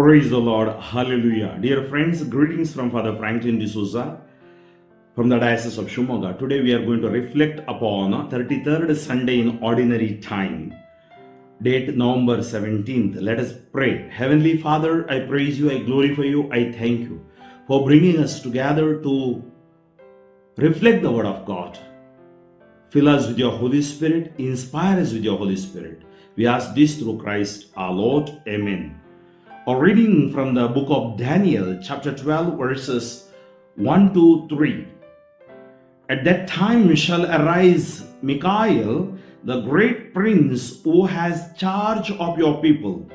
Praise the Lord. Hallelujah. Dear friends, greetings from Father Franklin D'Souza from the Diocese of Shimoga. Today we are going to reflect upon 33rd Sunday in Ordinary Time, date November 17th. Let us pray. Heavenly Father, I praise you, I glorify you, I thank you for bringing us together to reflect the Word of God. Fill us with your Holy Spirit, inspire us with your Holy Spirit. We ask this through Christ our Lord. Amen. A reading from the book of Daniel, chapter 12, verses 1 to 3. At that time shall arise Michael, the great prince, who has charge of your people.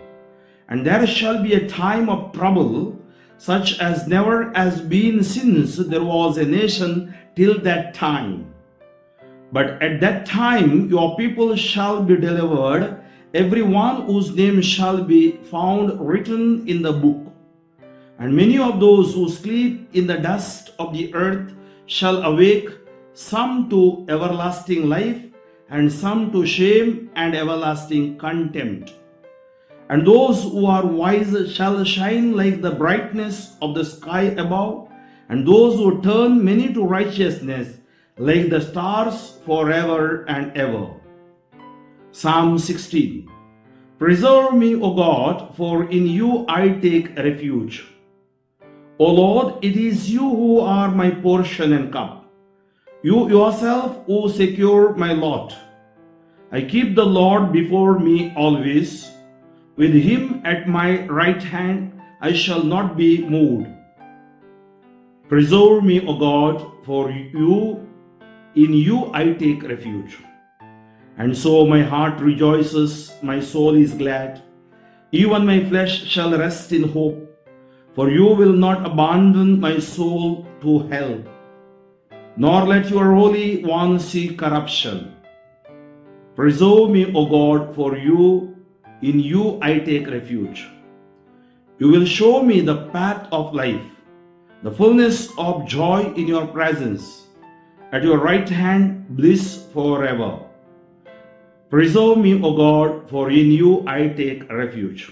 And there shall be a time of trouble, such as never has been since there was a nation till that time. But at that time your people shall be delivered, every one whose name shall be found written in the book. And many of those who sleep in the dust of the earth shall awake, some to everlasting life, and some to shame and everlasting contempt. And those who are wise shall shine like the brightness of the sky above, and those who turn many to righteousness like the stars forever and ever. Psalm 16. Preserve me, O God, for in you I take refuge. O Lord, it is you who are my portion and cup. You yourself who secure my lot. I keep the Lord before me always. With him at my right hand I shall not be moved. Preserve me, O God, for in you I take refuge. And so my heart rejoices, my soul is glad. Even my flesh shall rest in hope, for you will not abandon my soul to hell, nor let your Holy One see corruption. Preserve me, O God, for in you I take refuge. You will show me the path of life, the fullness of joy in your presence. At your right hand, bliss forever. Preserve me, O God, for in you I take refuge.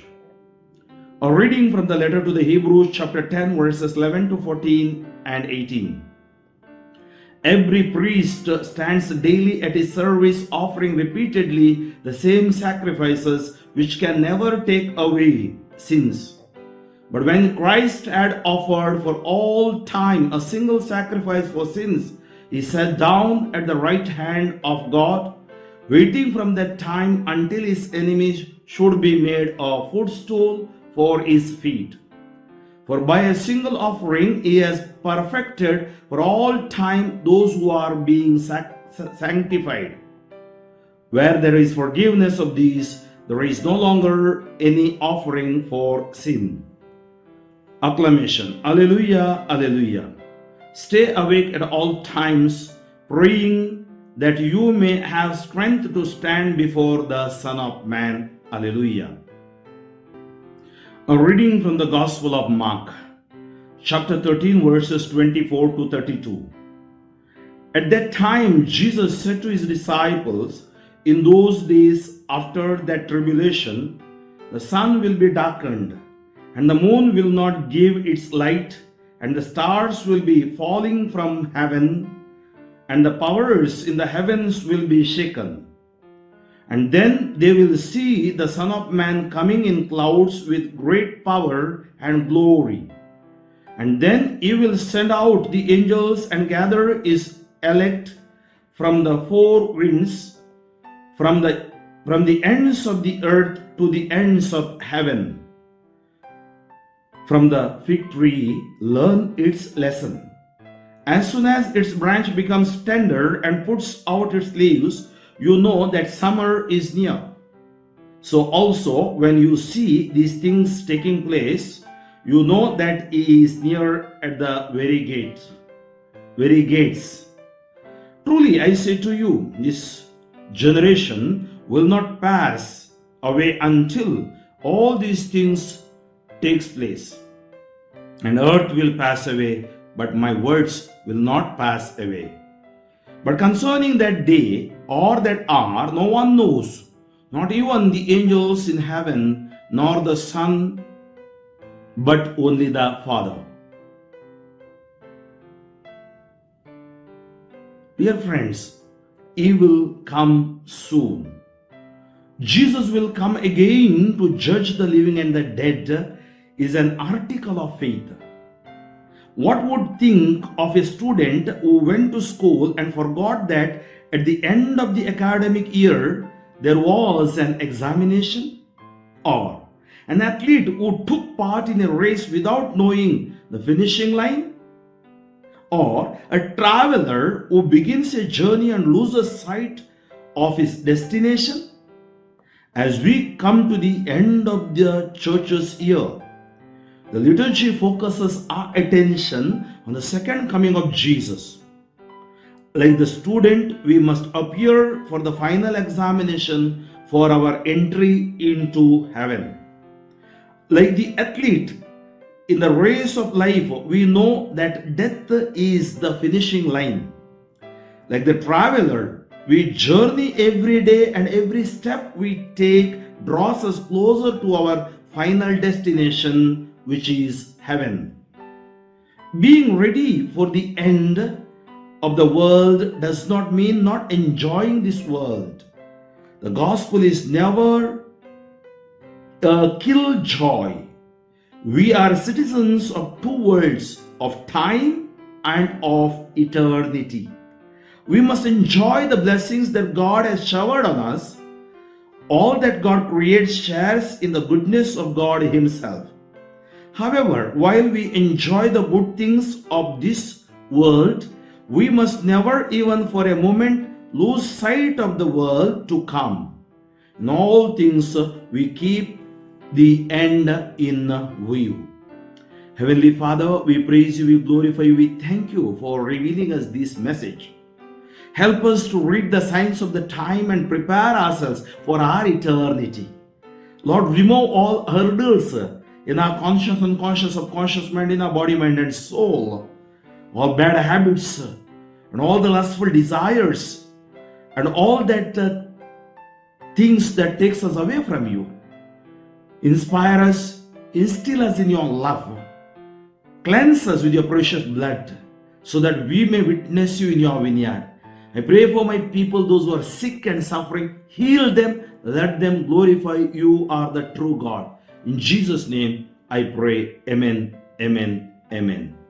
A reading from the letter to the Hebrews, chapter 10, verses 11 to 14 and 18. Every priest stands daily at his service, offering repeatedly the same sacrifices which can never take away sins. But when Christ had offered for all time a single sacrifice for sins, he sat down at the right hand of God, waiting from that time until his enemies should be made a footstool for his feet. For by a single offering he has perfected for all time those who are being sanctified. Where there is forgiveness of these, there is no longer any offering for sin. Acclamation. Alleluia, alleluia. Stay awake at all times, praying that you may have strength to stand before the Son of Man. Alleluia. A reading from the Gospel of Mark, chapter 13, verses 24 to 32. At that time, Jesus said to his disciples, in those days after that tribulation, the sun will be darkened, and the moon will not give its light, and the stars will be falling from heaven, and the powers in the heavens will be shaken. And then they will see the Son of Man coming in clouds with great power and glory. And then he will send out the angels and gather his elect from the four winds, from the ends of the earth to the ends of heaven. From the fig tree, learn its lesson. As soon as its branch becomes tender and puts out its leaves, you know that summer is near. So also, when you see these things taking place, you know that he is near at the very gates. Truly, I say to you, this generation will not pass away until all these things takes place. And earth will pass away, but my words will not pass away. But concerning that day or that hour, no one knows, not even the angels in heaven, nor the Son, but only the Father. Dear friends, He will come soon. Jesus will come again to judge the living and the dead is an article of faith. What would think of a student who went to school and forgot that at the end of the academic year there was an examination? Or an athlete who took part in a race without knowing the finishing line? Or a traveler who begins a journey and loses sight of his destination? As we come to the end of the church's year, the liturgy focuses our attention on the second coming of Jesus. Like the student, we must appear for the final examination for our entry into heaven. Like the athlete, in the race of life, we know that death is the finishing line. Like the traveler, we journey every day and every step we take draws us closer to our final destination, which is heaven. Being ready for the end of the world does not mean not enjoying this world. The gospel is never a killjoy. We are citizens of two worlds, of time and of eternity. We must enjoy the blessings that God has showered on us. All that God creates shares in the goodness of God Himself. However, while we enjoy the good things of this world, we must never even for a moment lose sight of the world to come. In all things, we keep the end in view. Heavenly Father, we praise you, we glorify you, we thank you for revealing us this message. Help us to read the signs of the time and prepare ourselves for our eternity. Lord, remove all hurdles in our conscious, unconscious, subconscious mind, in our body, mind and soul. All bad habits and all the lustful desires and all that things that takes us away from you. Inspire us, instill us in your love. Cleanse us with your precious blood so that we may witness you in your vineyard. I pray for my people, those who are sick and suffering. Heal them, let them glorify you are the true God. In Jesus' name I pray. Amen, amen, amen.